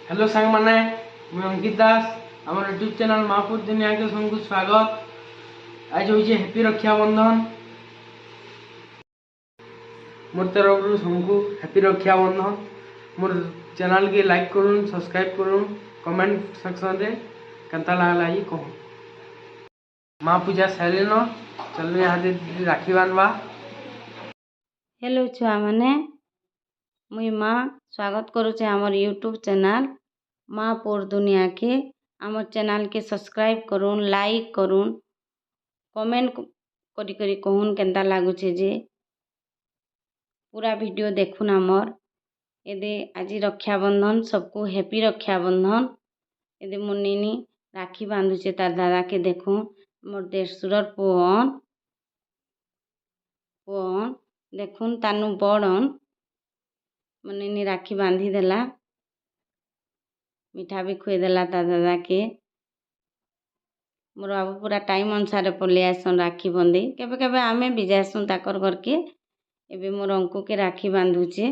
Hello सांग माने मैं अंकित दास आम यूट्यूब चैनल महापुर दुनिया के सबको स्वागत। आज हूँ हैप्पी रक्षाबंधन मोर तरफ सबको हैप्पी रक्षाबंधन। मोर चैनल के लाइक करूँ सब्सक्राइब करूँ कमेंट सेक्शन रे केनता लागला ये कह माँ पूजा सारे चल यहाँ राखी बांधवा। हेलो छुआ माने मुई माँ स्वागत करुचे आमर यूट्यूब चैनल महापुर दुनिया के। आमर चैनल के सब्सक्राइब करूँ लाइक करूँ कमेंट करी करी कहून केनता लागुचे जे पूरा वीडियो देखुन आमर। यदि आज रक्षाबंधन सबको हैप्पी रक्षाबंधन। यदि मुन्नी राखी बांधुचे तार दादा के देखूँ मोर देशुरर पुअन देखून तानु बड़न मुन्नी राखी बांधी देला मिठा भी खुए देला ता दादा के। मोर बाबू पूरा टाइम अनुसार पलि आसन राखी बंधी केबे केबे आमे भी जासुँ ताकर घर के। एबे मोर अंकु के राखी बांधुचे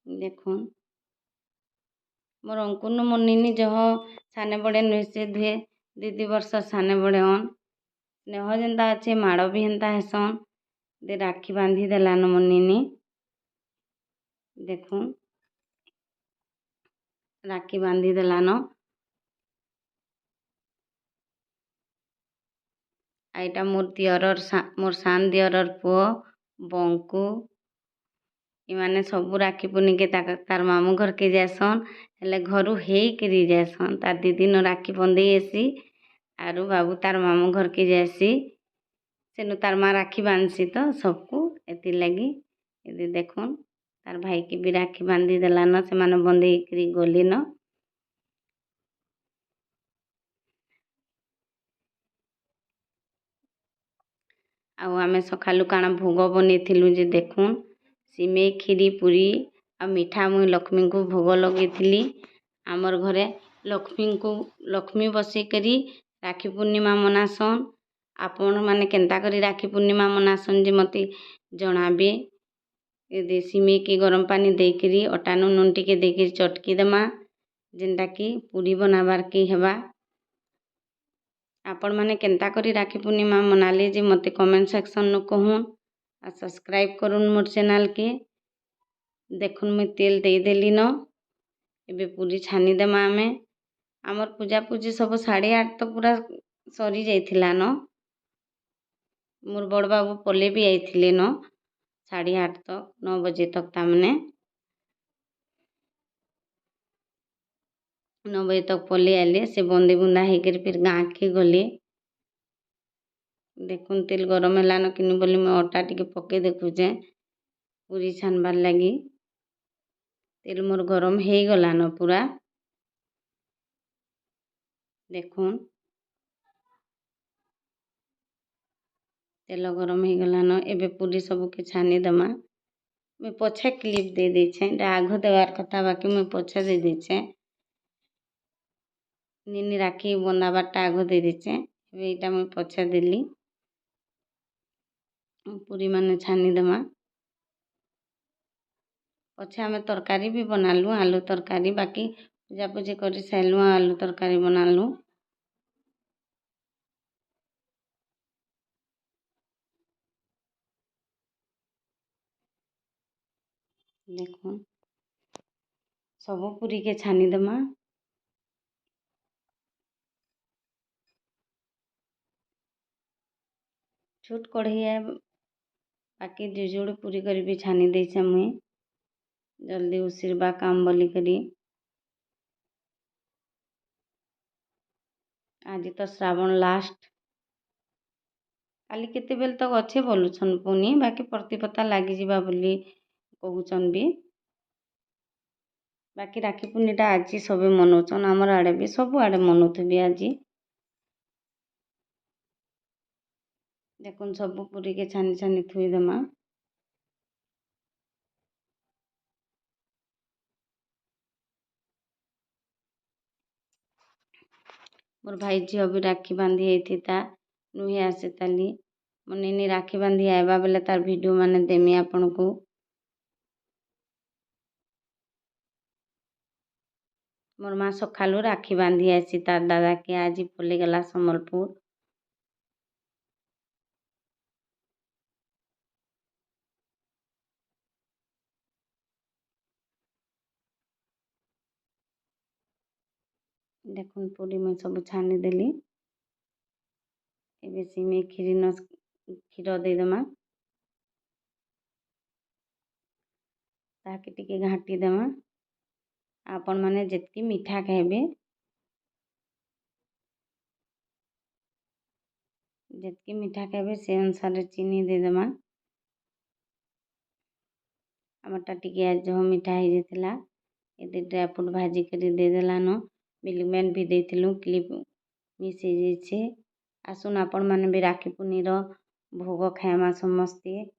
देखुन मोर अंकुन मुन्नी जह साने बड़े नुई से दुए दीदी वर्ष साने बड़े अन स्नेह जेनता अच्छे माड़ भी हेन्ता हेसन दे राखी बांधी देलान मुन्नी देखुन राखी बांधी देलान। आईटा मोर दियरर मोर सान दियरर पुओ बंकु इमाने सबू राखी पुनी के तार मामू घर के जासन हेले घरू हेकरी जासन तार दीदी न राखी बंधे आसी आरु बाबू तार मामू घर के जासी सेनु तार माँ राखी बांधसी तो सबको एति लगी। यदि देखुन तार भाई की भी राखी बांधी देलान से माने बंधे करी गली न। आउ आमे सकालू काना भोग बनेथिलु जे देखुन सिमेई खीरी पूरी आ मिठा मुई लक्ष्मी को भोग लगेथिली। आमर घरे लक्ष्मी बसई करी राखी पूर्णिमा मनासन। आपण माने केनता करी राखी पूर्णिमा मनासन जे मते जणाबे। यदि सिमेई की गरम पानी देकरी अटा नून टिके देकरी चटकी देमा जेनटा की पूरी बनाबार की हेबा। आपण माने केनता करी राखी पूर्णिमा मनाले जे मते कमेंट सेक्शन नु कहून आ सब्सक्राइब करूँ मोर चैनल के। देखुन मैं तेल दे देली न एबे पूरी छानी देमा आमे। आमर पूजा पूजी सब 8:30 तो पूरा सरी जाइथिला न। मोर बड़ बाबू पले भी आइथिले न 8:30 तक 9 बजे तक तामने 9 बजे तक पले आले से बंदी बुंदा होकर फिर गाँ के गले। देखुन तेल गरम है न कि बोली मैं अटा टिके पके देखुचे पूरी छानबार लगी तेल मोर गरम हो गला न पूरा देखुन तेल गरम हो गला न। एबे पूरी सब के छानी दमा मैं पछे क्लिप दे देछे आग देवार कथा बाकी मैं पछे दे देछे निनी राखी बंधाबारटा आग दे देछे एबे एटा मैं पछे देली पूरी माने छानी दमा। पछे आमे तरकारी भी बनालु आलू तरकारी बाकी पूजा पूजी कर सारू आलू तरकारी बनालु। देखुन सब पूरी के छानी दमा छोट कढ़ई है बाकी दु जोड़ पूरी कर भी छानी देछे मुई जल्दी उसिरबा काम बोली करी। आज तो श्रावण लास्ट काली केते बेल तक अच्छे बोलुछन पुनी बाकी प्रतिपता लगी जीवा बोली कहूचन भी बाकी राखी पूर्णिटा आज सबे मनाउछन आमर आड़े भी सब आड़े मनाउथबे आज। देखुन सब पूरी के छानी छानी थुई देमा मोर भाई झील भी राखी बांधी आई नुहे आसे ताली मुन्नी राखी बांधी आएबा बेले तार वीडियो माने देमी आपण को। मोर माँ सकालू राखी बांधी आसी तार दादा के आज पलेगला सम्बलपुर। देखुन पूरी मुई सब छानी देली। एबे सिमे क्षीर देदेमा ताके टिके घाटी देमा। आपण माने जितकी मीठा खाइबे से अनुसार चीनी देदेमा। आमरटा टिके आज जो मीठा हो जाता ये ड्राई फ्रूट भाजी कर देदेलान। मिल्कमेड भी देथिलु क्लिप मिस हो जाइए। आसुन आपण माने भी राखी पुनीर भोग खाइमा समस्ते।